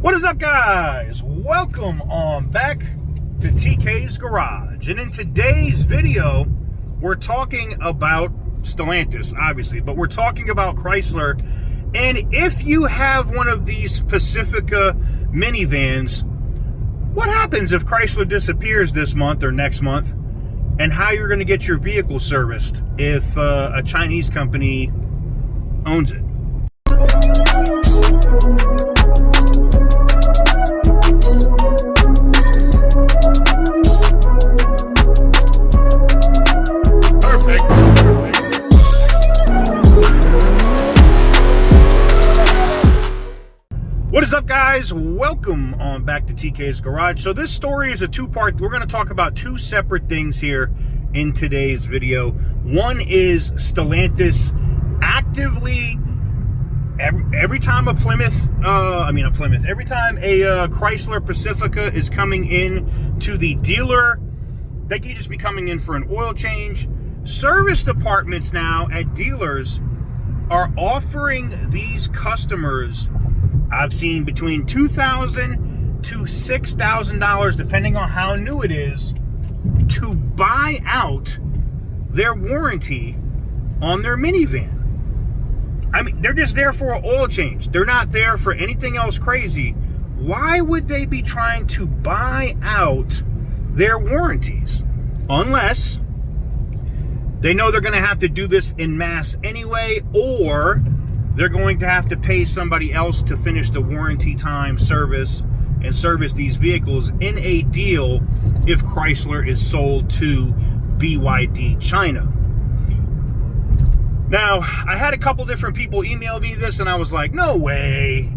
What is up, guys? Welcome on back to TK's Garage. And in today's video, we're talking about Stellantis, obviously, but we're talking about Chrysler. And if you have one of these Pacifica minivans, what happens if Chrysler disappears this month or next month, and how you're going to get your vehicle serviced if a Chinese company owns it? What is up, guys? Welcome on back to TK's Garage. So this story is a two-part. We're going to talk about two separate things here in today's video. One is Stellantis actively, every time every time a Chrysler Pacifica is coming in to the dealer, they can just be coming in for an oil change. Service departments now at dealers are offering these customers, I've seen between $2,000 to $6,000, depending on how new it is, to buy out their warranty on their minivan. I mean, they're just there for an oil change. They're not there for anything else crazy. Why would they be trying to buy out their warranties? Unless they know they're going to have to do this en masse anyway, or they're going to have to pay somebody else to finish the warranty time service and service these vehicles in a deal if Chrysler is sold to BYD China. Now, I had a couple different people email me this, and I was like, no way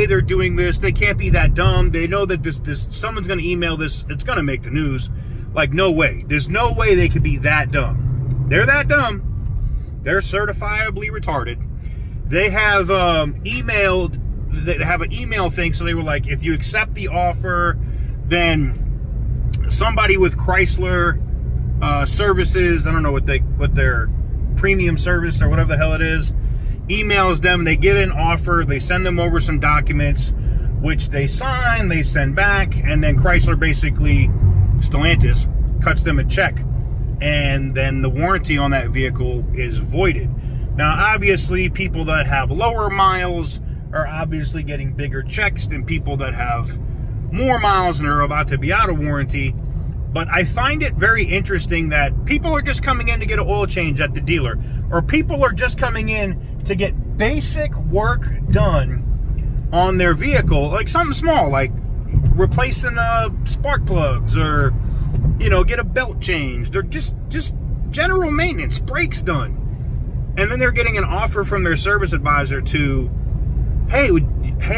they're doing this. They can't be that dumb. They know that this someone's going to email this. It's going to make the news. Like, no way. There's no way they could be that dumb. They're that dumb. They're certifiably retarded. They have emailed, they have an email thing, so they were like, if you accept the offer, then somebody with Chrysler services, I don't know what their premium service or whatever the hell it is, emails them, they get an offer, they send them over some documents, which they sign, they send back, and then Chrysler basically, Stellantis, cuts them a check, and then the warranty on that vehicle is voided. Now, obviously, people that have lower miles are obviously getting bigger checks than people that have more miles and are about to be out of warranty. But I find it very interesting that people are just coming in to get an oil change at the dealer, or people are just coming in to get basic work done on their vehicle, like something small, like replacing spark plugs, or, you know, get a belt changed, or just general maintenance, brakes done. And then they're getting an offer from their service advisor to, hey,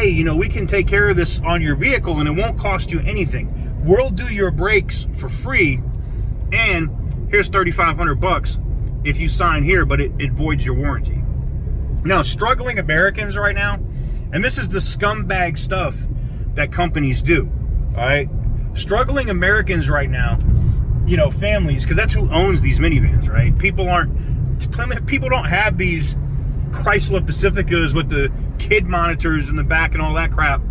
you know, we can take care of this on your vehicle and it won't cost you anything. We'll do your brakes for free, and here's $3,500 if you sign here, but it voids your warranty. Now, struggling Americans right now, and this is the scumbag stuff that companies do, all right? Struggling Americans right now, you know, families, because that's who owns these minivans, right? People don't have these Chrysler Pacificas with the kid monitors in the back and all that crap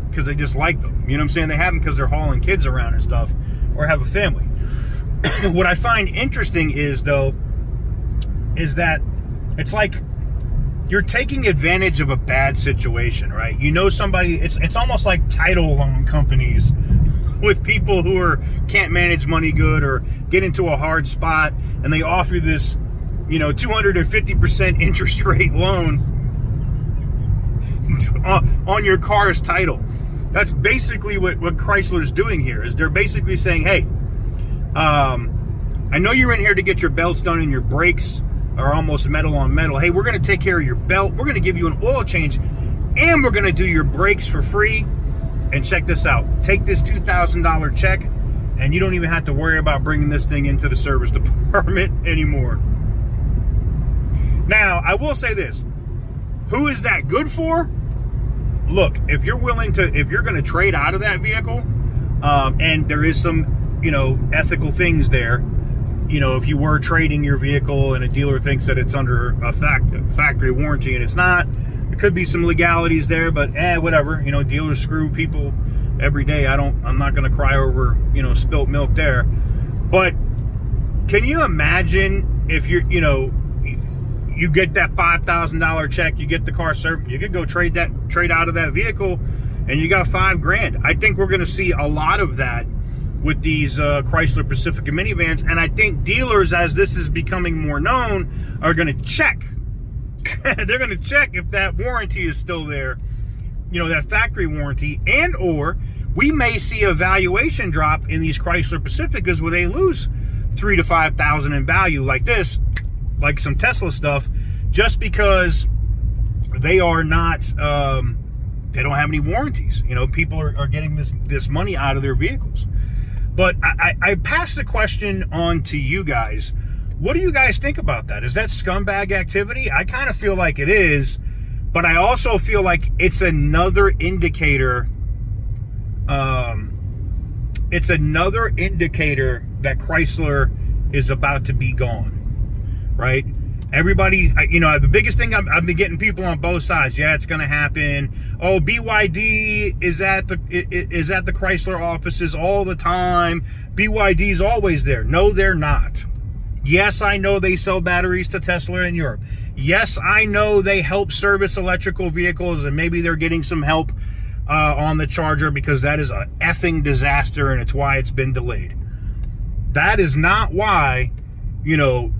because they just like them. You know what I'm saying? They have them because they're hauling kids around and stuff, or have a family. What I find interesting is, though, is that it's like you're taking advantage of a bad situation, right? You know, somebody, it's almost like title loan companies with people who can't manage money good or get into a hard spot, and they offer this, you know, 250% interest rate loan on your car's title. That's basically what Chrysler's doing here, is they're basically saying, hey, I know you're in here to get your belts done and your brakes are almost metal on metal. Hey, we're going to take care of your belt. We're going to give you an oil change, and we're going to do your brakes for free. And check this out. Take this $2,000 check, and you don't even have to worry about bringing this thing into the service department anymore. Now, I will say this. Who is that good for? Look, if you're going to trade out of that vehicle, and there is some, you know, ethical things there, you know, if you were trading your vehicle and a dealer thinks that it's under a factory warranty and it's not, There could be some legalities there, but whatever. You know, dealers screw people every day. I'm not going to cry over, you know, spilt milk there. But can you imagine if you get that $5,000 check, you get the car serviced, you could go trade out of that vehicle, and you got $5,000. I think we're going to see a lot of that with these Chrysler Pacifica minivans, and I think dealers, as this is becoming more known, are going to check. They're going to check if that warranty is still there, you know, that factory warranty, and or we may see a valuation drop in these Chrysler Pacificas where they lose $3,000 to $5,000 in value, like this, like some Tesla stuff, just because they are not, they don't have any warranties. You know, people are getting this money out of their vehicles. But I pass the question on to you guys. What do you guys think about that? Is that scumbag activity? I kind of feel like it is, but I also feel like it's another indicator. It's another indicator that Chrysler is about to be gone, right? Everybody, you know, the biggest thing I've been getting people on both sides. Yeah, it's going to happen. Oh, BYD is at the Chrysler offices all the time. BYD's always there. No, they're not. Yes, I know they sell batteries to Tesla in Europe. Yes, I know they help service electrical vehicles, and maybe they're getting some help on the Charger, because that is an effing disaster, and it's why it's been delayed. That is not why, you know,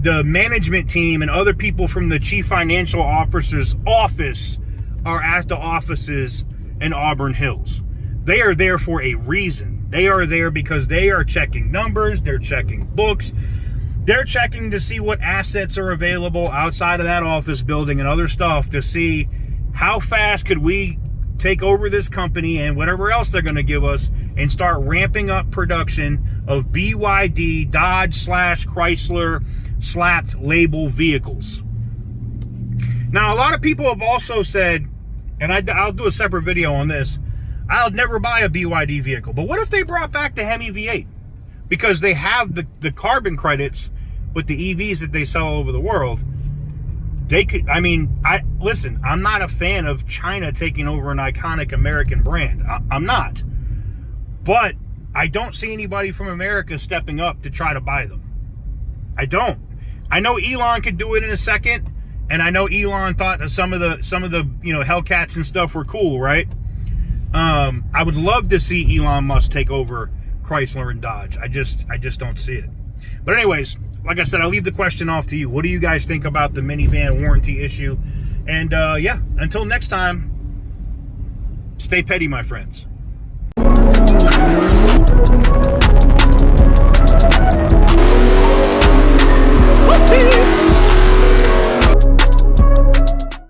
the management team and other people from the chief financial officer's office are at the offices in Auburn Hills. They are there for a reason. They are there because they are checking numbers, they're checking books, they're checking to see what assets are available outside of that office building and other stuff, to see how fast could we take over this company and whatever else they're going to give us, and start ramping up production of BYD, Dodge / Chrysler slapped label vehicles. Now, a lot of people have also said, and I'll do a separate video on this, I'll never buy a BYD vehicle. But what if they brought back the Hemi V8? Because they have the carbon credits with the EVs that they sell all over the world. They could, I mean, listen, I'm not a fan of China taking over an iconic American brand. I'm not. But I don't see anybody from America stepping up to try to buy them. I don't. I know Elon could do it in a second, and I know Elon thought that some of the you know, Hellcats and stuff were cool, right? I would love to see Elon Musk take over Chrysler and Dodge. I just don't see it. But anyways, like I said, I'll leave the question off to you. What do you guys think about the minivan warranty issue? And yeah, until next time, stay petty, my friends.